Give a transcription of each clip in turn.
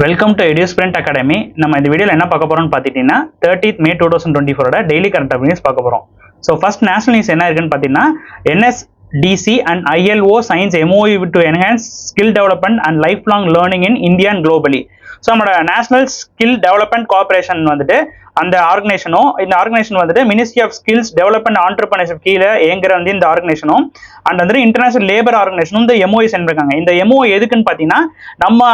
Welcome to EduSprint academy. நம்ம இந்த வீடியோவில் என்ன பார்க்க போறோம்னு பார்த்துட்டீங்கன்னா 30th May 2024 daily current affairs பார்க்க போறோம். ஸோ ஃபர்ஸ்ட் நேஷனல் நியூஸ் என்ன இருக்குன்னு பார்த்தீங்கன்னா NSDC and ILO signs MOU to enhance skill development and lifelong learning in India and globally. So நம்மளோட நேஷனல் ஸ்கில் டெவலப்மெண்ட் கோஆப்ரேஷன் வந்துட்டு அந்த இந்த ஆர்கனைசேஷன் வந்துட்டு ministry of skills development entrepreneurship கீழே இயங்குற வந்து இந்த ஆர்கனைசேஷனும் அண்ட் வந்து இன்டர்நேஷனல் லேபர் ஆர்கனைசேஷனும் இந்த MOU சென்றிருக்காங்க. இந்த MOU எதுக்குன்னு பார்த்தீங்கன்னா நம்ம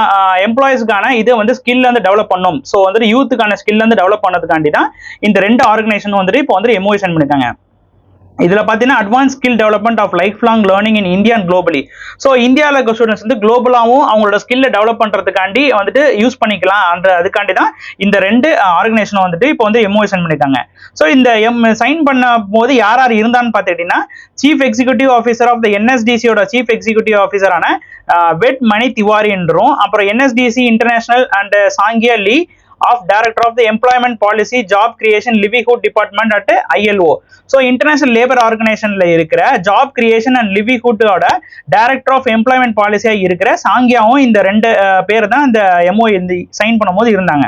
எம்ப்ளாயிஸ்க்கான இதை வந்து ஸ்கில் வந்து டெவலப் பண்ணும். ஸோ வந்துட்டு யூத்துக்கான ஸ்கில் வந்து டெவலப் பண்ணதுக்காண்டி தான் இந்த ரெண்டு ஆர்கனைசேஷன் வந்துட்டு இப்போ வந்து MOU சென்ட் பண்ணிருக்காங்க. இதில் பார்த்தீங்கன்னா advance skill development of life long learning in India and globally. So இந்தியாவில் இருக்க ஸ்டூடெண்ட்ஸ் வந்து குளோபலாகவும் அவங்களோட ஸ்கில்லை டெவலப் பண்ணுறதுக்காண்டி வந்துட்டு யூஸ் பண்ணிக்கலாம். அதுக்காண்டி தான் இந்த ரெண்டு ஆர்கனைசேஷனும் வந்துட்டு இப்போ வந்து MOU சைன் பண்ணியிருக்காங்க. ஸோ இந்த சைன் பண்ண போது யார் யார் இருந்தான்னு பார்த்துக்கிட்டிங்கன்னா chief executive officer of the NSDCயோட சீஃப் எக்ஸிக்யூட்டிவ் ஆஃபீஸரான வெட் மணி திவாரி என்றும், அப்புறம் NSDC இன்டர்நேஷனல் அண்ட் சாங்கியா லீ of Director of the Employment Policy, Job Creation, Livelihood Department at ILO. So International Labour Organization ல இருக்கிற Job Creation and Livelihood ஓட Director of Employment Policy இருக்கிற சாங்கியாவும் இந்த ரெண்டு பேர் தான் இந்த MOU சைன் பண்ணும்போது இருந்தாங்க.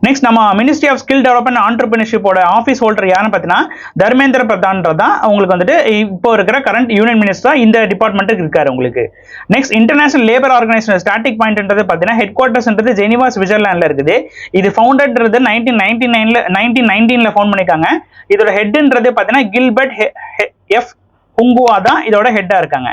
நெக்ஸ்ட் நம்ம மினிஸ்ட்ரி ஆஃப் ஸ்கில் டெவலப்மெண்ட் ஆண்டர்பிரினர்ஷிப்போட ஆஃபீஸ் ஹோல்டர் யாருன்னு பார்த்தீங்கன்னா தர்மேந்திர பிரதான்றது தான் உங்களுக்கு வந்துட்டு இப்போ இருக்கிற கரண்ட் யூனியன் மினிஸ்டர் இந்த டிபார்ட்மெண்ட்டுக்கு இருக்காரு உங்களுக்கு. Next international labour organisation static பாயிண்ட்ன்றது பார்த்தீங்கன்னா ஹெட் குவார்ட்டர்ஸ்ன்றது ஜெனிவா சுவிட்சர்லாண்டில் இருக்குது. இது ஃபவுண்டட்ன்றது 1919 ஃபவுண்ட் பண்ணியிருக்காங்க. இதோட ஹெட்ன்றது பார்த்தீங்கன்னா கில்பர்ட் எஃப் ஹுங்குவா தான் இதோட ஹெட்டாக இருக்காங்க.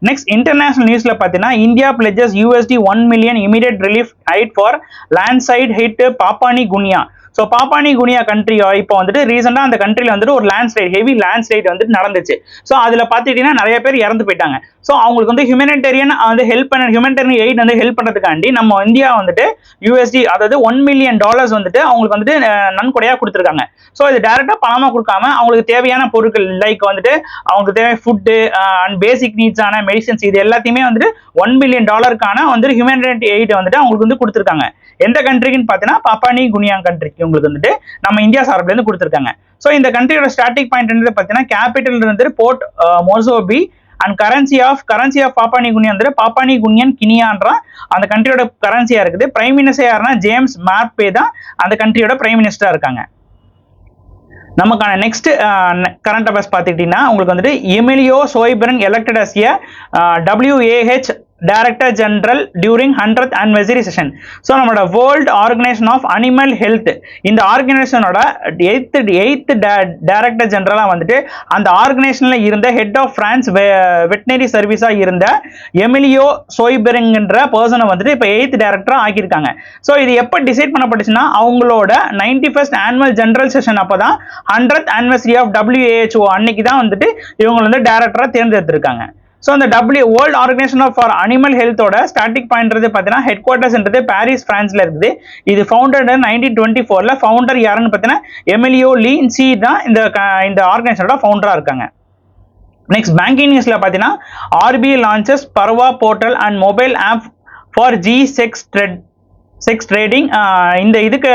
நெக்ஸ்ட் இன்டர்நேஷனல் நியூஸ்ல பார்த்தீங்கன்னா India pledges $1 million immediate relief aid for landslide hit Papua New Guinea. So Papua New Guinea country இப்போ வந்துட்டு ரீசெண்டாக அந்த கண்ட்ரியில் வந்துட்டு ஒரு லேண்ட்ஸ்லைட் ஹெவி லேண்ட்ஸ்லைட் வந்துட்டு நடந்துச்சு. ஸோ அதில் பார்த்துக்கிட்டீங்கன்னா நிறைய பேர் இறந்து போயிட்டாங்க. ஸோ அவங்களுக்கு வந்து ஹியூமனிடேரியன் வந்து ஹியூமனிடேரியன் எய்ட் வந்து ஹெல்ப் பண்ணுறதுக்காண்டி நம்ம இந்தியா வந்துட்டு USD அதாவது $1 million வந்துட்டு அவங்களுக்கு வந்துட்டு நன்கொடையாக கொடுத்துருக்காங்க. ஸோ இது டைரெக்டாக பணமாக கொடுக்காம அவங்களுக்கு தேவையான பொருட்கள் லைக் வந்துட்டு அவங்களுக்கு தேவை ஃபுட்டு அண்ட் பேசிக் நீட்ஸான மெடிசன்ஸ் இது எல்லாத்தையுமே வந்துட்டு $1 million வந்துட்டு ஹியூமனிடேரியன் எய்ட் வந்துட்டு அவங்களுக்கு வந்து கொடுத்துருக்காங்க. எந்த கண்ட்ரிக்குன்னு பார்த்தீங்கன்னா பாப்பானி குனியா கண்ட்ரிக்கு உங்களுக்கு வந்துட்டு நம்ம இந்தியா சார்பிலேருந்து கொடுத்துருக்காங்க. ஸோ இந்த கண்ட்ரியோட ஸ்டார்டிங் பாயிண்ட் பார்த்தீங்கன்னா கேபிட்டல் இருந்து போர்ட் மொசோபி அண்ட் கரன்சி ஆஃப் பாப்பானி குனியா வந்துட்டு பாப்பானி குனியன் கினியான்ற அந்த கண்ட்ரியோட கரன்சியா இருக்குது. பிரைம் மினிஸ்டர் யாருன்னா ஜேம்ஸ் மேப்பே தான் அந்த கண்ட்ரியோட பிரைம் மினிஸ்டரா இருக்காங்க. நமக்கான நெக்ஸ்ட் கரண்ட் அஃபேர்ஸ் பார்த்துக்கிட்டீங்கன்னா உங்களுக்கு வந்துட்டு Emilio Soubeyran elected as a WAH director general during 100th anniversary session. So நம்மளோட world organisation of animal health இந்த ஆர்கனைசேஷனோட எய்த் டைரக்டர் ஜெனரலாக வந்துட்டு அந்த ஆர்கனைசேஷனில் இருந்த ஹெட் ஆஃப் பிரான்ஸ் வெட்டினரி சர்வீஸாக இருந்த எமிலியோ சோய்பெரிங்ன்ற பர்சனை வந்துட்டு இப்போ 8th டைரக்டராக ஆக்கியிருக்காங்க. ஸோ இது எப்போ டிசைட் பண்ணப்பட்டுச்சுன்னா அவங்களோட 91st ஆனுவல் ஜெனரல் செஷன் அப்போ தான் 100th anniversary ஆஃப் WHO அன்னைக்கு தான் வந்துட்டு இவங்க வந்து டைரக்டராக தேர்ந்தெடுத்திருக்காங்க. ஸோ அந்த வேர்ல்டு ஆர்கனைசேஷன் ஃபார் அனிமல் ஹெல்த்தோட ஸ்டாட்டிக் பாயிண்ட்றது பார்த்தீங்கன்னா ஹெட் குவார்ட்டர்ஸ்ன்றது பாரிஸ் பிரான்ஸ்ல இருக்குது. இது ஃபவுண்டட் 1924 ஃபவுண்டர் யாருன்னு பார்த்தீங்கன்னா எமிலியோ லீன்சி தான் இந்த ஆர்கனைசேஷனோட ஃபவுண்டராக இருக்காங்க. நெக்ஸ்ட் பேங்கிங் நியூஸ்ல பார்த்தீங்கன்னா RBI launches Pravaah portal and mobile app for secs trading. இந்த இதுக்கு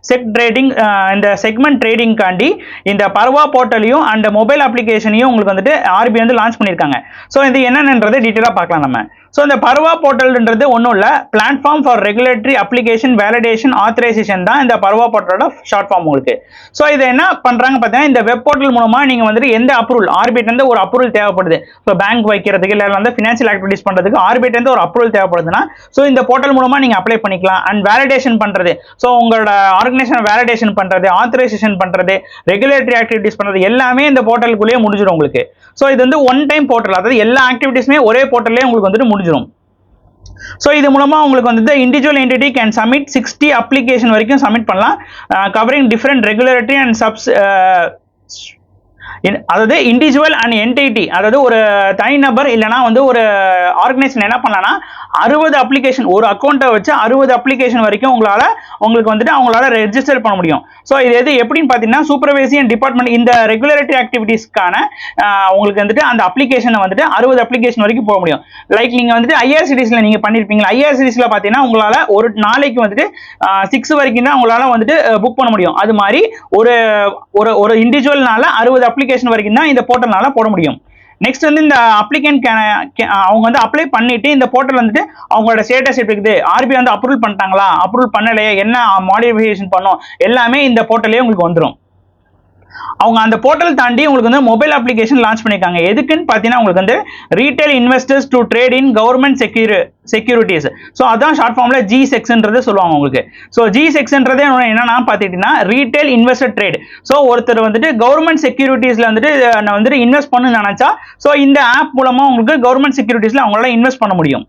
செக் ட்ரேடிங் இந்த செக்மெண்ட் ட்ரேடிங்காண்டி இந்த பர்வா போர்ட்டலையும் அண்ட் மொபைல் அப்ளிகேஷனையும் உங்களுக்கு வந்துட்டு RBI வந்து லான்ச் பண்ணியிருக்காங்க. ஸோ இது என்னென்னன்றதை டீட்டெயிலாக பார்க்கலாம் நம்ம. ஸோ இந்த பர்வா போர்ட்டல்ன்றது ஒன்றும் இல்லை, platform for regulatory application validation authorisation தான் இந்த பர்வா போர்ட்டலோட ஷார்ட் ஃபார்ம் உங்களுக்கு. ஸோ இதை என்ன பண்ணுறாங்க பார்த்தீங்கன்னா இந்த வெப் போர்ட்டல் மூலமாக நீங்கள் வந்துட்டு எந்த அப்ரூவல் RBI ஒரு அப்ரூவல் தேவைப்படுது. ஸோ பேங்க் வைக்கிறதுக்கு இல்லை வந்து ஃபினான்ஷியல் ஆக்டிவிட்டிஸ் பண்ணுறதுக்கு RBI ஒரு அப்ரூவல் தேவைப்படுதுன்னா ஸோ இந்த போர்ட்டல் மூலமாக நீங்கள் அப்ளை பண்ணிக்கலாம். அண்ட் வேலிடேஷன் பண்ணுறது, ஸோ உங்களோட ஆர்கனைசேஷன் வேலிடேஷன் பண்ணுறது, ஆத்தரைசேஷன் பண்ணுறது, ரெகுலேட்டரி ஆக்டிவிட்டிஸ் பண்ணுறது எல்லாமே இந்த போர்ட்டலுக்குள்ளேயே முடிஞ்சிடும் உங்களுக்கு. ஸோ இது வந்து ஒன் டைம் போர்ட்டல், அதாவது எல்லா ஆக்டிவிட்டிஸுமே ஒரே போர்ட்டல்லே உங்களுக்கு வந்துட்டு முடிஞ்சிடும். ஸோ இது மூலமாக உங்களுக்கு வந்துட்டு individual entity can submit 60 application வரைக்கும் சப்மிட் பண்ணலாம், கவரிங் டிஃப்ரெண்ட் ரெகுலேட்டரி அண்ட் அதாவது இண்டிவிஜுவல் அண்ட் என்டிட்டி, அதாவது ஒரு தனிநபர் இல்லைனா வந்து ஒரு ஆர்கனைசேஷன் என்ன பண்ணலாம்னா 60 அப்ளிகேஷன் ஒரு அக்கௌண்ட்டை வச்சு 60 அப்ளிகேஷன் வரைக்கும் உங்களுக்கு வந்துட்டு அவங்களால ரெஜிஸ்டர் பண்ண முடியும். ஸோ இது எப்படின்னு பார்த்தீங்கன்னா சூப்பர்வைசி அண்ட் டிபார்ட்மெண்ட் இந்த ரெகுலேட்டரி ஆக்டிவிட்டீஸ்க்கான உங்களுக்கு வந்துட்டு அந்த அப்ளிகேஷனை வந்துட்டு 60 அப்ளிகேஷன் வரைக்கும் போக முடியும். லைக் நீங்கள் வந்துட்டு IRCTCல நீங்கள் பண்ணியிருப்பீங்களா, IRCTCல பார்த்தீங்கன்னா உங்களால் ஒரு நாளைக்கு வந்துட்டு 6 வரைக்கும் தான் உங்களால் வந்துட்டு புக் பண்ண முடியும். அது மாதிரி ஒரு இண்டிவிஜுவல்னால 60 அப்ளிகேஷன் வரைக்கும் தான் இந்த போர்ட்டல்னால போட முடியும். நெக்ஸ்ட் வந்து இந்த அப்ளிகன்ட் அவங்க வந்து அப்ளை பண்ணிட்டு இந்த போர்ட்டல் வந்துட்டு அவங்களோட ஸ்டேட்டஸ் எப்படி இருக்குது, ஆர்பிஐ வந்து அப்ரூவல் பண்ணிட்டாங்களா, அப்ரூவல் பண்ணலையே, என்ன மாடிஃபிகேஷன் பண்ணோம், எல்லாமே இந்த போர்ட்டலே உங்களுக்கு வந்துடும். அவங்க அந்த போர்ட்டல் தாண்டி உங்களுக்கு வந்து மொபைல் அப்ளிகேஷன் லான்ச் பண்ணிருக்காங்க. எதுக்குன்னு பார்த்தீங்கன்னா உங்களுக்கு வந்து retail investors to trade in government securities. So அதான் ஷார்ட் ஃபார்ம்ல G-Sex சொல்லுவாங்க உங்களுக்கு. ஸோ G-Sex என்னன்னா பார்த்துக்கிட்டீங்கன்னா ரீட்டைல் இன்வெஸ்டர் ட்ரேட். ஸோ ஒருத்தர் வந்துட்டு கவர்மெண்ட் செக்யூரிட்டிஸ்ல வந்துட்டு இன்வெஸ்ட் பண்ணு நினைச்சா ஸோ இந்த ஆப் மூலமா உங்களுக்கு கவர்மெண்ட் செக்யூரிட்டிஸ்ல அவங்களால இன்வெஸ்ட் பண்ண முடியும்.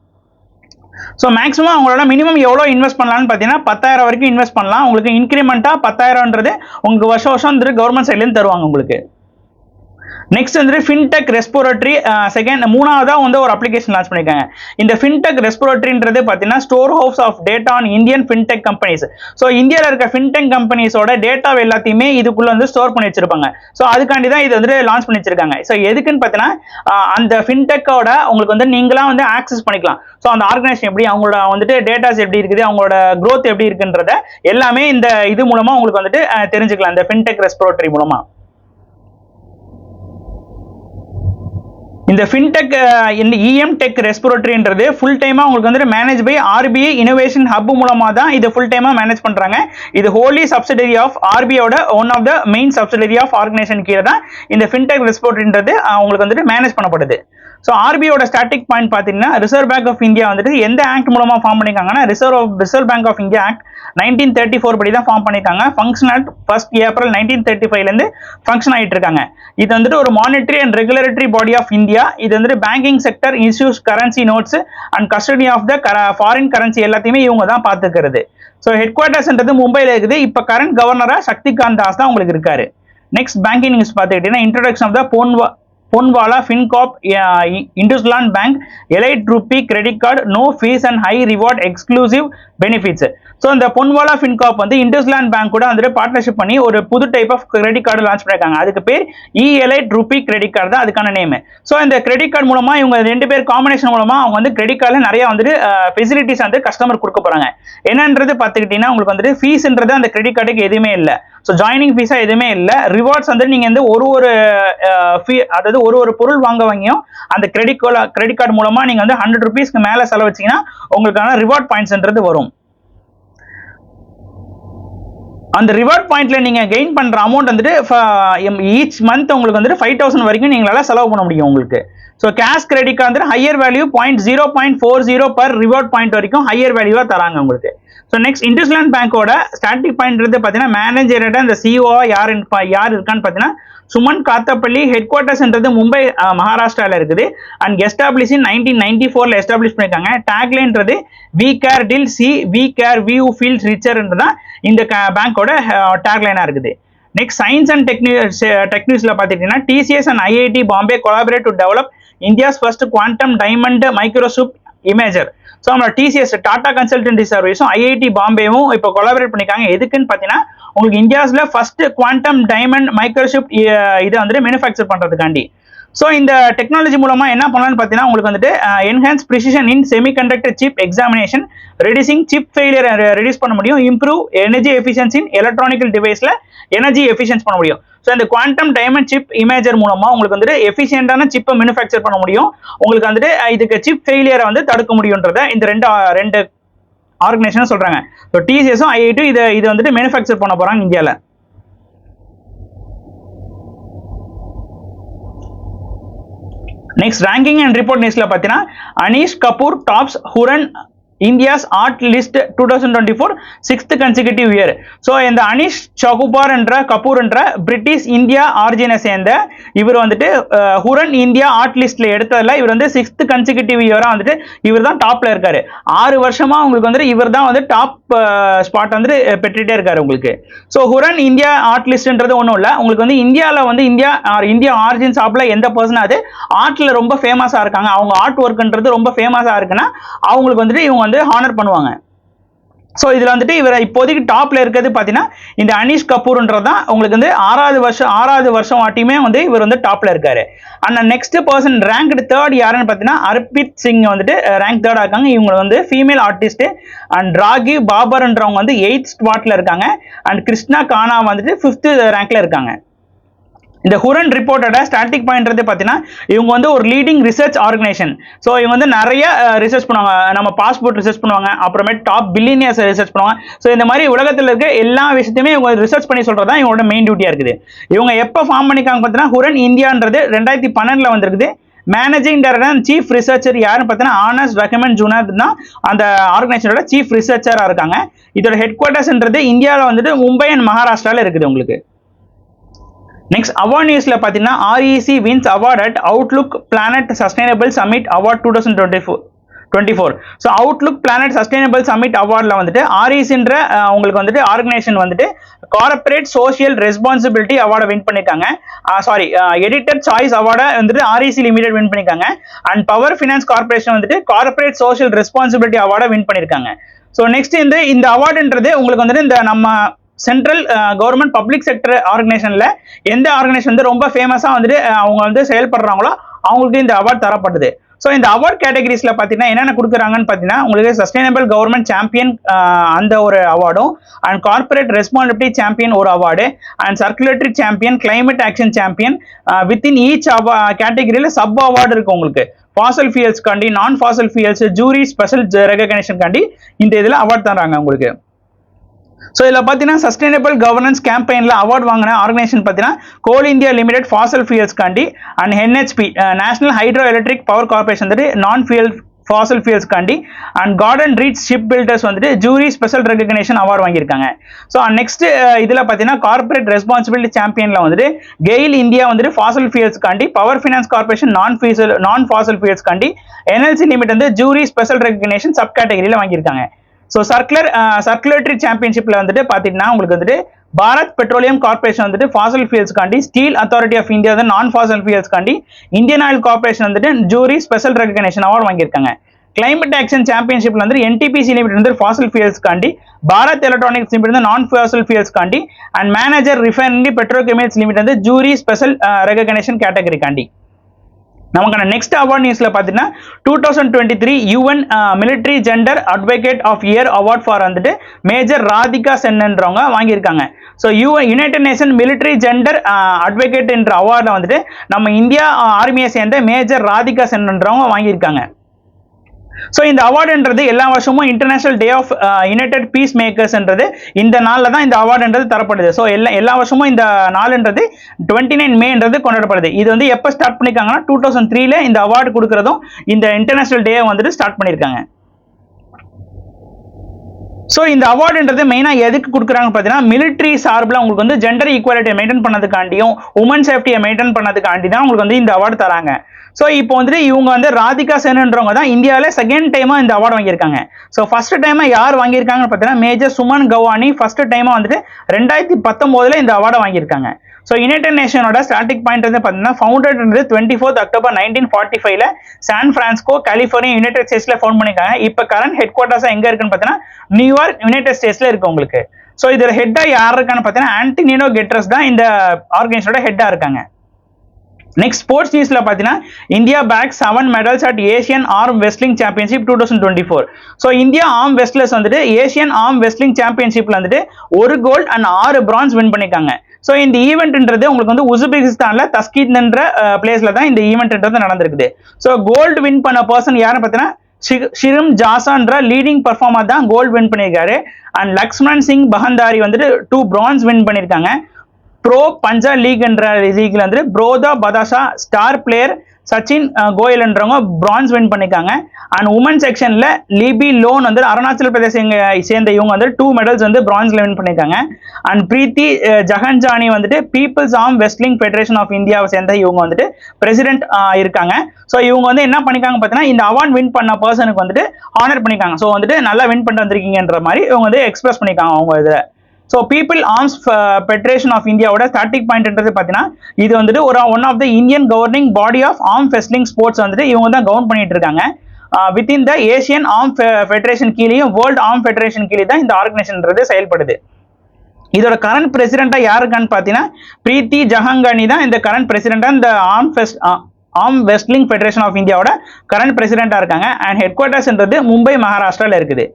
ஸோ மேக்ஸிமம் அவங்களோட மினிமம் எவ்வளோ இன்வெஸ்ட் பண்ணலாம்னு பார்த்தீங்கன்னா 10,000 வரைக்கும் இன்வெஸ்ட் பண்ணலாம். உங்களுக்கு இன்க்ரிமெண்ட்டாக 10,000ன்றது உங்களுக்கு வருஷம் வந்துட்டு கவர்மெண்ட் சைட்லேருந்து தருவாங்க உங்களுக்கு. நெக்ஸ்ட் வந்து ஃபின்டெக் ரெஸ்பிரேட்டரி மூணாவதா வந்து ஒரு அப்ளிகேஷன் லான்ச் பண்ணிருக்காங்க. இந்த ஃபின்டெக் ரெஸ்பிரேட்டரின்றது பார்த்தீங்கன்னா store house of data on Indian fintech companies. So இந்தியாவில் இருக்க ஃபின்டெக் கம்பெனிஸோட டேட்டா எல்லாத்தையுமே இதுக்குள்ள வந்து ஸ்டோர் பண்ணி வச்சிருப்பாங்க. ஸோ அதுக்காண்டி தான் இது வந்து லான்ச் பண்ணி வச்சிருக்காங்க. ஸோ எதுக்குன்னு பார்த்தீங்கன்னா அந்த ஃபின்டெக்கோட உங்களுக்கு வந்து நீங்களாம் வந்து ஆக்சஸ் பண்ணிக்கலாம். ஸோ அந்த ஆர்கனைசேஷன் எப்படி, அவங்களோட வந்துட்டு டேட்டாஸ் எப்படி இருக்குது, அவங்களோட க்ரோத் எப்படி இருக்குன்றத எல்லாமே இந்த இது மூலமா உங்களுக்கு வந்துட்டு தெரிஞ்சுக்கலாம் இந்த ஃபின்டெக் ரெஸ்பிரேட்டரி மூலமா. இந்த ஃபின்டெக் இந்த EM-Tech ரெஸ்பிரேட்டரின்றது ஃபுல் டைமா உங்களுக்கு வந்து manage by RBI innovation hub மூலமா தான் இது ஃபுல் டைமா மேனேஜ் பண்றாங்க. இது ஹோலி சப்சிடரி ஆஃப் RBIயோட one of the main subsidiary of organisation கீழே தான் இந்த ஃபின்டெக் ரெஸ்பிரேட்டரின்றது உங்களுக்கு வந்துட்டு மேனேஜ் பண்ணப்படுது. ஸோ RBIயோட ஸ்டாட்டிக் பாயிண்ட் பார்த்தீங்கன்னா ரிசர்வ் பேங்க் ஆஃப் இந்தியா வந்துட்டு எந்த ஆக்ட் மூலமா ஃபார்ம் பண்ணிருக்காங்கன்னா Reserve Bank of India act 1934 படி தான் ஃபார்ம் பண்ணிருக்காங்க. ஃபங்க்ஷன் ஆக்ட் 1 ஏப்ரல் 1935 இருந்து ஃபங்க்ஷன் ஆகிட்டு இருக்காங்க. இது வந்துட்டு ஒரு monetary and regulatory body of India. இது வந்துட்டு banking sector, issues, currency notes and custody of the foreign currency எல்லாத்தையுமே இவங்க தான் பார்த்துக்கிறது. ஸோ ஹெட் குவார்ட்டர்ஸ்ன்றது மும்பையில் இருக்குது. இப்போ கரண்ட் கவர்னரா சக்திகாந்த் தாஸ் தான் உங்களுக்கு இருக்காரு. நெக்ஸ்ட் பேங்கிங் நியூஸ் பார்த்துக்கிட்டீங்கன்னா introduction of the Ponvala FinCorp Indusland Bank Elite Rupee Credit Card, no fees and high reward exclusive benefits. So இந்த பொன்வாலா ஃபின்கார்ப் வந்து இண்டஸ்லாண்ட் பேங்க் கூட வந்துட்டு பார்ட்னர்ஷிப் பண்ணி ஒரு புது type of credit card launch பண்ணிருக்காங்க. அதுக்கு பேர் Elite Rupee கிரெடிட் கார்டு தான் அதுக்கான நேம். ஸோ இந்த கிரெடிட் கார்டு மூலமா இவங்க ரெண்டு பேர் காம்பினேஷன் மூலமா அவங்க வந்து கிரெடிட் கார்டில் நிறைய வந்துட்டு ஃபெசிலிட்டிஸ் வந்து கஸ்டமர் கொடுக்க போறாங்க. என்னன்றது பார்த்துக்கிட்டீங்கன்னா உங்களுக்கு வந்துட்டு ஃபீஸ்ன்றது அந்த கிரெடிட் கார்டுக்கு எதுவுமே இல்லை. ஸோ ஜாயினிங் ஃபீஸா எதுவுமே இல்லை. ரிவார்ட்ஸ் வந்து நீங்க வந்து அதாவது ஒரு பொருள் வாங்கியும் அந்த கிரெடிட் கார்டு மூலமா நீங்க வந்து 100 ரூபீஸ்க்கு மேல செலவச்சீங்கன்னா உங்களுக்கான ரிவார்ட் பாயிண்ட்ஸ்ன்றது வரும். அந்த ரிவார்ட் பாயிண்ட்ல நீங்க கெயின் பண்ற அமௌண்ட் வந்துட்டு ஈச் மந்த் உங்களுக்கு வந்துட்டு 5,000 வரைக்கும் நீங்களால செலவு பண்ண முடியும் உங்களுக்கு. ஸோ கேஷ் கிரெடிட் கார்டு வந்து higher value 0.40 per reward point வரைக்கும் ஹையர் வேல்யூவா தராங்க உங்களுக்கு. ஸோ நெக்ஸ்ட் இண்டஸ்லாண்ட் பேங்கோட ஸ்டாட்டிக் பாயிண்ட் பார்த்தீங்கன்னா மேனேஜரோட இந்த சிஓ யார் இருக்கான்னு பார்த்தீங்கன்னா சுமன் காத்தப்பள்ளி. ஹெட் குவார்ட்டர்ஸ்ன்றது மும்பை மகாராஷ்டிரால இருக்குது. அண்ட் எஸ்டாப்ளிஷ் இன் 1994 எஸ்டாப்ளிஷ் பண்ணிருக்காங்க. டேக்லைன்றது we care till C we care we who feels ரிச்சர்ன்றதான் இந்த பேங்கோட டேக்லைனா இருக்குது. நெக்ஸ்ட் சயின்ஸ் அண்ட் டெக்னிக்ஸ்ல பார்த்துக்கிட்டீங்கன்னா TCS அண்ட் IIT Bombay collaborate to develop India's first quantum diamond microchip imager. So நம்ம TCS டாடா கன்சல்டன்சி சர்வீஸும் IIT பாம்பேவும் இப்போ கொலாபரேட் பண்ணிருக்காங்க. எதுக்குன்னு பார்த்தீங்கன்னா உங்களுக்கு இந்தியாஸ்ல ஃபர்ஸ்ட் குவாண்டம் டைமண்ட் மைக்ரோஷிப் இதை வந்துட்டு மேனுஃபேக்சர் பண்றதுக்காண்டி. ஸோ இந்த டெக்னாலஜி மூலமா என்ன பண்ணலாம்னு பார்த்தீங்கன்னா உங்களுக்கு வந்துட்டு enhance precision in semiconductor chip examination, reducing chip failure reduce பண்ண முடியும், improve energy efficiency in electronical டிவைஸ்ல எனர்ஜி எஃபிஷியன்ஸ் பண்ண முடியும். ஸோ இந்த குவாண்டம் டைமண்ட் சிப் இமேஜர் மூலமா உங்களுக்கு வந்துட்டு எஃபிஷியன்டான சிப்பை மேனுஃபேக்சர் பண்ண முடியும். உங்களுக்கு வந்துட்டு இதுக்கு சிப் ஃபெயிலியரை வந்து தடுக்க முடியும்ன்றத இந்த ரெண்டு ஆர்கனைசேஷன் சொல்றாங்க. ஸோ TCSும் IIT இது வந்துட்டு மேனுஃபேக்சர் பண்ண போறாங்க இந்தியாவில். நெக்ஸ்ட் ரேங்கிங் அண்ட் ரிப்போர்ட் நியூஸ்ல பார்த்தீங்கன்னா Anish Kapoor tops Hurun India's art list 2024 6th consecutive year. So இந்த அனீஷ் கபூர் என்ற பிரிட்டிஷ் இந்தியா ஆரிஜினை சேர்ந்த இவர் வந்துட்டு ஹுரன் இந்தியா ஆர்ட் லிஸ்ட்ல எடுத்ததில் இவர் வந்து 6th consecutive இயரா வந்துட்டு இவர் தான் டாப்ல இருக்காரு. 6 வருஷமா உங்களுக்கு வந்து இவர் தான் வந்து டாப் ஸ்பாட் வந்து பெற்றுட்டே இருக்காரு உங்களுக்கு. ஸோ ஹுரன் இந்தியா ஆர்ட் லிஸ்ட்ன்றது ஒன்றும் இல்லை, உங்களுக்கு வந்து இந்தியாவில் வந்து இந்தியா ஆரிஜின் ஷாப்ல எந்த பர்சனாவது ஆர்ட்ல ரொம்ப ஃபேமஸா இருக்காங்க, அவங்க ஆர்ட் ஒர்க்ன்றது ரொம்ப ஃபேமஸா இருக்குன்னா அவங்களுக்கு வந்துட்டு இவங்க வந்து ஹானர் பண்ணுவாங்க. ஸோ இதுல வந்துட்டு இவர் இப்போதைக்கு டாப்ல இருக்கிறது பார்த்தீங்கன்னா இந்த அனீஷ் கபூர்ன்றதான் உங்களுக்கு வந்து 6வது வருஷம் வாட்டியுமே வந்து இவர் வந்து டாப்ல இருக்காரு. And next person ranked 3rd யாருன்னு பார்த்தீங்கன்னா அர்பித் சிங் வந்துட்டு ரேங்க் 3rd இருக்காங்க. இவங்க வந்து ஃபீமேல் ஆர்டிஸ்ட். அண்ட் ராகிவ் பாபர்ன்றவங்க வந்து 8th ஸ்பாட்ல இருக்காங்க. அண்ட் கிருஷ்ணா கானா வந்துட்டு 5th ரேங்க்ல இருக்காங்க. இந்த ஹுரன் ரிப்போர்ட்டோட ஸ்டாட்டிக் பாயிண்ட்றது பார்த்தீங்கன்னா இவங்க வந்து ஒரு லீடிங் ரிசர்ச் ஆர்கனைசேஷன். ஸோ இவங்க வந்து நிறைய ரிசர்ச் பண்ணுவாங்க. நம்ம பாஸ்போர்ட் ரிசர்ச் பண்ணுவாங்க, அப்புறமே டாப் பில்லியனியர்ஸ் ரிசர்ச் பண்ணுவாங்க. ஸோ இந்த மாதிரி உலகத்தில் இருக்க எல்லா விஷயத்தையுமே இவங்க ரிசர்ச் பண்ணி சொல்றது தான் இவங்களோட மெயின் டியூட்டியா இருக்குது. இவங்க எப்போ ஃபார்ம் பண்ணிக்காங்க பார்த்தீங்கன்னா ஹுரன் இந்தியான்றது 2012 வந்திருக்குது. Managing director and chief researcher யாருன்னு பார்த்தீங்கன்னா ஆனஸ் ரஹ்மன் ஜுனாத் தான் அந்த ஆர்கனைசேஷனோட சீஃப் ரிசர்ச்சராக இருக்காங்க. இதோட ஹெட் குவார்ட்டர்ஸ்ன்றது இந்தியாவில் வந்துட்டு மும்பை அண்ட் மகாராஷ்டிராவில் இருக்குது உங்களுக்கு. நெக்ஸ்ட் அவார்ட் நியூஸ்ல பார்த்தீங்கன்னா REC wins award at Outlook Planet sustainable summit award 2024. So Outlook Planet sustainable summit அவார்டில் வந்துட்டு RECன்ற உங்களுக்கு வந்துட்டு ஆர்கனைசேஷன் வந்துட்டு கார்பரேட் சோஷியல் ரெஸ்பான்சிபிலிட்டி அவார்டை வின் பண்ணியிருக்காங்க. எடிட்டர் சாய்ஸ் அவார்டை வந்துட்டு REC லிமிடெட் வின் பண்ணியிருக்காங்க. அண்ட் பவர் ஃபினான்ஸ் கார்பரேஷன் வந்துட்டு கார்பரேட் சோஷியல் ரெஸ்பான்சிபிலிட்டி அவார்டை வின் பண்ணியிருக்காங்க. ஸோ நெக்ஸ்ட் இந்த அவார்டுன்றது உங்களுக்கு வந்துட்டு இந்த நம்ம சென்ட்ரல் கவர்மெண்ட் பப்ளிக் செக்டர் ஆர்கனைசேஷன்ல எந்த ஆர்கனைசேஷன் வந்து ரொம்ப ஃபேமஸா வந்துட்டு அவங்க வந்து செயல்படுறாங்களோ அவங்களுக்கு இந்த அவார்ட் தரப்பட்டது. ஸோ இந்த அவார்ட் கேட்டகரிஸ்ல பார்த்தீங்கன்னா என்னென்ன கொடுக்குறாங்கன்னு பார்த்தீங்கன்னா உங்களுக்கு சஸ்டைனபிள் கவர்மெண்ட் சாம்பியன் அந்த ஒரு அவார்டும், அண்ட் கார்பரேட் ரெஸ்பான்சிபிலிட்டி சாம்பியன் ஒரு award, and circulatory champion, climate action champion. Within each கேட்டகரியில சப் அவார்டு இருக்கு உங்களுக்கு. ஃபாசல் ஃபியூல்ஸ் காண்டி, நான் fossil fuels, jury special recognition காண்டி இந்த இதில் அவார்ட் தராங்க உங்களுக்கு. ஸோ இதில் பார்த்தீங்கன்னா சஸ்டைனபிள் கவர்னன்ஸ் கேம்பெயினில் அவார்ட் வாங்கின ஆர்கனைசேஷன் பார்த்தீங்கன்னா கோல் இந்தியா லிமிடெட் ஃபாசல் ஃபியூல்ஸ் காண்டி, and NHP national hydro electric power corporation வந்துட்டு நான் ஃபியூல் ஃபாசல் ஃபியூல்ஸ் காண்டி, and garden reach ship filters வந்துட்டு ஜூரி ஸ்பெஷல் ரெகக்னேஷன் அவார்டு வாங்கியிருக்காங்க. ஸோ நெக்ஸ்ட் இதில் பார்த்தீங்கன்னா கார்பரேட் ரெஸ்பான்சிபிலிட்டி சாம்பியனில் வந்துட்டு கெயில் இந்தியா வந்துட்டு ஃபாசல் ஃபியூல்ஸ் காண்டி, பவர் ஃபினான்ஸ் கார்பரேஷன் நான் ஃபாசல் ஃபியூல்ஸ் காண்டி, NLC லிமிட் வந்து ஜூரி ஸ்பெஷல் ரெகக்னேஷன் சப் கேட்டகரியில் வாங்கியிருக்காங்க. ஸோ சர்க்குலேட்டரி சாம்பியன்ஷிப்ல வந்துட்டு பார்த்தீங்கன்னா உங்களுக்கு வந்துட்டு பாரத் பெட்ரோலியம் கார்பரேஷன் வந்துட்டு ஃபாசல் ஃபியூல்ஸ் காண்டி, ஸ்டீல் அத்தாரிட்டி ஆஃப் இந்தியா வந்து நான் ஃபாசல் ஃபியூல்ஸ் காண்டி, இந்தியன் ஆயில் கார்பரேஷன் வந்துட்டு ஜூரி ஸ்பெஷல் ரெகக்னேஷன் அவார்டு வாங்கியிருக்காங்க. கிளைமேட் ஆக்ஷன் சாம்பியன்ஷிப்ல வந்து NTPC லிமிட் வந்து ஃபாசல் ஃபியூல்ஸ் காண்டி, பாரத் எலக்ட்ரானிக்ஸ் லிமிட் வந்து நான் ஃபாசல் ஃபியூல்ஸ் காண்டி, and manager refinery petrochemicals limit வந்து ஜூரி ஸ்பெஷல் ரெகக்னேஷன் கேட்டகரி காண்டி. நமக்கான நெக்ஸ்ட் அவார்ட் நியூஸ்ல பார்த்தீங்கன்னா 2023 UN military gender advocate of year award for வந்துட்டு மேஜர் ராதிகா சென்ன்றவங்க வாங்கியிருக்காங்க. So United Nation military gender advocate என்ற அவார்டை வந்துட்டு நம்ம இந்தியா ஆர்மியை சேர்ந்த மேஜர் ராதிகா சென்றவங்க வாங்கியிருக்காங்க. ஸோ இந்த அவார்டுன்றது எல்லா வருஷமும் international day of united peace மேக்கர்ஸ்ன்றது இந்த நாளில் தான் இந்த அவார்டுன்றது தரப்படுது. ஸோ எல்லா வருஷமும் இந்த நாளுன்றது 29 மேன்றது கொண்டாடப்படுது. இது வந்து எப்போ ஸ்டார்ட் பண்ணியிருக்காங்கன்னா 2003 இந்த அவார்டு கொடுக்குறதும் இந்த இன்டர்நேஷனல் டே வந்துட்டு ஸ்டார்ட் பண்ணியிருக்காங்க. ஸோ இந்த அவார்டுன்றது மெயினாக எதுக்கு கொடுக்குறாங்க பார்த்தீங்கன்னா மிலிட்ரி சார்பில் உங்களுக்கு வந்து ஜெண்டர் ஈக்குவாலிட்டியை மெயின்டைன் பண்ணதுக்காண்டியும் உமன் சேஃப்டியை மெயின்டைன் பண்ணதுக்காண்டி தான் உங்களுக்கு வந்து இந்த அவார்டு தராங்க. ஸோ இப்போ வந்துட்டு இவங்க வந்து ராதிகா சென்ன்றவங்க தான் இந்தியாவில் செகண்ட் டைமாக இந்த அவார்டு வாங்கியிருக்காங்க. ஸோ ஃபர்ஸ்ட் டைமாக யார் வாங்கியிருக்காங்கன்னு பார்த்தீங்கன்னா மேஜர் சுமன் கவானி ஃபர்ஸ்ட் டைமாக வந்துட்டு 2019 இந்த அவார்டை வாங்கியிருக்காங்க. ஸோ யுனைடெட் நேஷனோட ஸ்டார்டிங் பாயிண்ட் வந்து பார்த்தீங்கன்னா founded 24 October 1945 San Francisco California united ஸ்டேட்ஸ்ல ஃபவுண்ட் பண்ணியிருக்காங்க. இப்போ கரண்ட் ஹெட் குவார்ட்டர்ஸா எங்க இருக்குன்னு பார்த்தீங்கன்னா நியூயார்க் யுனைடெட் ஸ்டேட்ஸ்ல இருக்கு உங்களுக்கு. ஸோ இதில் ஹெட்டா யார் இருக்கான்னு பார்த்தீங்கன்னா ஆண்டனியோ கெட்ரஸ் தான் இந்த ஆர்கனைசேஷனோட ஹெட்டா இருக்காங்க. நெக்ஸ்ட் ஸ்போர்ட்ஸ் நியூஸ்ல பார்த்தீங்கன்னா India bag 7 medals at Asian arm wrestling championship 2024. So India arm wrestlers வந்துட்டு ஏசியன் ஆர்ம் வெஸ்லிங் சாம்பியன்ஷிப்ல வந்துட்டு 1 கோல்டு அண்ட் 6 பிரான்ஸ் வின் பண்ணியிருக்காங்க. ஸோ இந்த ஈவெண்ட்ன்றது உங்களுக்கு வந்து உஸ்பெகிஸ்தான்ல தஸ்கீத்ன்ற பிளேஸ்ல தான் இந்த ஈவெண்ட்ன்றது நடந்திருக்குது. ஸோ கோல்டு வின் பண்ண பர்சன் யாருன்னு பார்த்தீங்கன்னா ஷிரம் ஜாசான்ற லீடிங் பர்ஃபார்மர் தான் கோல்டு வின் பண்ணியிருக்காரு. அண்ட் லக்ஷ்மண் சிங் பஹந்தாரி வந்துட்டு 2 பிரான்ஸ் வின் பண்ணியிருக்காங்க. ப்ரோ பஞ்சா லீக் என்ற லீக்ல வந்து புரோதா பதாஷா ஸ்டார் பிளேயர் சச்சின் கோயல் என்றவங்க பிரான்ஸ் வின் பண்ணிருக்காங்க. அண்ட் உமன் செக்ஷன்ல லிபி லோன் வந்து அருணாச்சல பிரதேச சேர்ந்த இவங்க வந்து 2 மெடல்ஸ் வந்து பிரான்ஸ்ல வின் பண்ணிருக்காங்க. அண்ட் பிரீத்தி ஜஹன்ஜானி வந்துட்டு people's arm wrestling federation of இந்தியாவை சேர்ந்த இவங்க வந்துட்டு பிரசிடென்ட் இருக்காங்க. ஸோ இவங்க வந்து என்ன பண்ணிருக்காங்க பார்த்தீங்கன்னா இந்த அவார்ட் வின் பண்ண பர்சனுக்கு வந்துட்டு ஆனர் பண்ணிருக்காங்க. ஸோ வந்துட்டு நல்லா வின் பண்ணிட்டு வந்திருக்கீங்கன்ற மாதிரி இவங்க வந்து எக்ஸ்பிரஸ் பண்ணிருக்காங்க அவங்க இதுல. So people arms federation of இந்தியாவோட ஸ்டார்டிங் பாயிண்ட்ன்றது பார்த்தீங்கன்னா இது வந்துட்டு one of the Indian governing body of arm wrestling sports வந்துட்டு இவங்க தான் கவர்ன் பண்ணிட்டு இருக்காங்க. Within the Asian arm federation கீழேயும் வேர்ல்டு ஆர்ம் ஃபெடரேஷன் கீழே தான் இந்த ஆர்கனைசேஷன்றது செயல்படுது. இதோட கரண்ட் பிரசிடென்டா யாருக்கான்னு பார்த்தீங்கன்னா பிரீத்தி ஜஹாங்கானி தான் இந்த கரண்ட் பிரசிடென்டா இந்த ஆர்ம் வெஸ்லிங் ஃபெடரேஷன் ஆஃப் இந்தியாவோட கரண்ட் பிரசிடென்டா இருக்காங்க. அண்ட் ஹெட் குவார்ட்டர்ஸ்ன்றது மும்பை மகாராஷ்டிரால இருக்குது.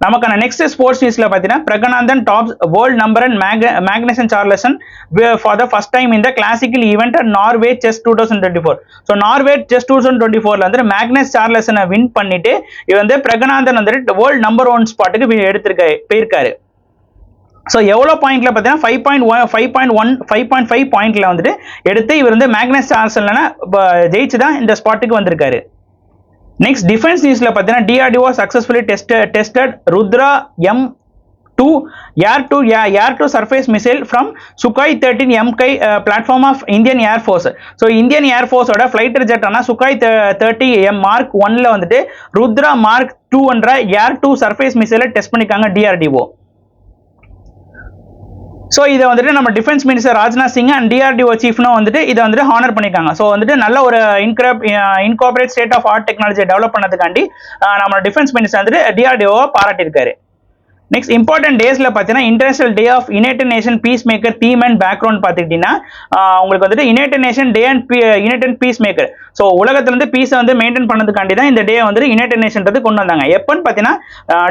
நமக்கான நெக்ஸ்ட் ஸ்போர்ட்ஸ் நியூஸ்ல பார்த்தீங்கன்னா Praggnanandhaa tops world number and Magnus Carlsen for the first time இந்த classical event at Norway chess 2024. So Norway chess 2024ல வந்து மேக்னஸ் சார்லசனை வின் பண்ணிட்டு இது வந்து பிரகநாதன் வந்துட்டு வேர்ல்ட் நம்பர் 1 ஸ்பாட்டுக்கு போயிருக்காரு. ஸோ எவ்வளோ பாயிண்ட்ல பார்த்தீங்கன்னா 5.5 பாயிண்ட்ல வந்துட்டு எடுத்து இவர் வந்து மேக்னஸ் சார்லசன் ஜெயிச்சு தான் இந்த ஸ்பாட்டுக்கு வந்திருக்காரு. நெக்ஸ்ட் டிஃபென்ஸ் நியூஸ்ல பார்த்தீங்கன்னா DRDO successfully tested Rudra M2 air to surface missile from Sukhoi 13 MK platform of Indian air force. So Indian ஏர்ஃபோர்ஸோட ஃபிளைட்டர் ஜெட்டான Sukhoi 30 Mark 1ல வந்துட்டு ருத்ரா Mark 2 என்ற ஏர் டு சர்ஃபேஸ் மிசைலை டெஸ்ட் பண்ணிருக்காங்க DRDO. ஸோ இதை வந்துட்டு நம்ம defence minister Rajnath Singh and DRDO சீஃப்னும் வந்துட்டு இதை வந்துட்டு ஹானர் பண்ணியிருக்காங்க. ஸோ வந்துட்டு நல்ல ஒரு இன்கார்பரேட் ஸ்டேட் ஆஃப் ஆர்ட் டெக்னாலஜியை டெவலப் பண்ணதுக்காண்டி நம்ம டிஃபென்ஸ் மினிஸ்டர் வந்துட்டு DRDO பாராட்டியிருக்காரு. நெக்ஸ்ட் இம்பார்ட்டன்ட் டேஸ்ல பார்த்தீங்கன்னா international day of United Nation peace maker theme and background பார்த்துக்கிட்டீங்கன்னா உங்களுக்கு வந்துட்டு United Nation day and United peace maker. So உலகத்துல இருந்து பீஸை வந்து மெயின்டைன் பண்ணதுக்காண்டி தான் இந்த டே வந்து யுனைடெட் நேஷன்றது கொண்டு வந்தாங்க. எப்போன்னு பார்த்தீங்கன்னா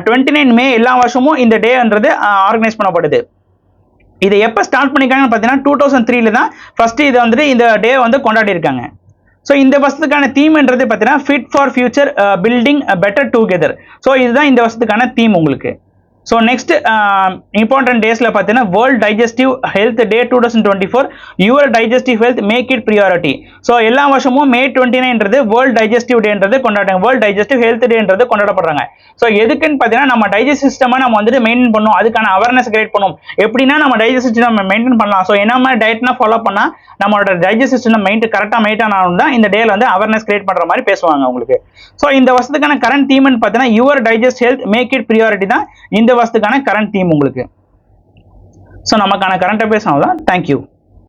29 மே எல்லா வருஷமும் இந்த டேன்றது ஆர்கனைஸ் பண்ணப்படுது. இதை எப்போ ஸ்டார்ட் பண்ணிருக்காங்கன்னு பார்த்தீங்கன்னா 2003ல தான் ஃபர்ஸ்ட் இதை வந்துட்டு இந்த டே வந்து கொண்டாடி இருக்காங்க. ஸோ இந்த வருஷத்துக்கான தீம்ன்றது பார்த்தீங்கன்னா fit for future building better together. So இதுதான் இந்த வருஷத்துக்கான தீம் உங்களுக்கு. ஸோ நெக்ஸ்ட் இம்பார்ட்டன்ட் டேஸ்ல பார்த்தீங்கன்னா world digestive health day 2024 your digestive health make it priority. So எல்லா வருஷமும் May 29 வேர்ல்ட் டைஜஸ்டிவ் டேன்றது கொண்டாடுறாங்க, வேர்ல்ட் டைஜஸ்டிவ் ஹெல்த் டேன்றது கொண்டாடப்படுறாங்க. ஸோ எதுக்குன்னு பார்த்தீங்கன்னா நம்ம டைஜஸ்ட் சிஸ்டமா நம்ம வந்துட்டு மெயின்டைன் பண்ணணும், அதுக்கான அவேர்னஸ் கிரியேட் பண்ணும். எப்படின்னா நம்ம டைஜஸ்ட் சிஸ்டம் மெயின்டைன் பண்ணலாம். ஸோ என்ன மாதிரி டயட்னா ஃபாலோ பண்ணா நம்மளோட டைஜஸ்ட் சிஸ்டம் கரெக்டாக மெயின்டைன் ஆகணும் தான் இந்த டேல வந்து அவேர்னஸ் கிரியேட் பண்ற மாதிரி பேசுவாங்க உங்களுக்கு. ஸோ இந்த வருஷத்துக்கான கரண்ட் தீம்னு பார்த்தீங்கன்னா your digest health make it priority தான் இந்த வருஷத்துக்கான கரண்ட் தீம் உங்களுக்கு. ஸோ நமக்கான கரண்ட் அஃபேர்ஸ் அவ்வளோதான். தேங்க்யூ.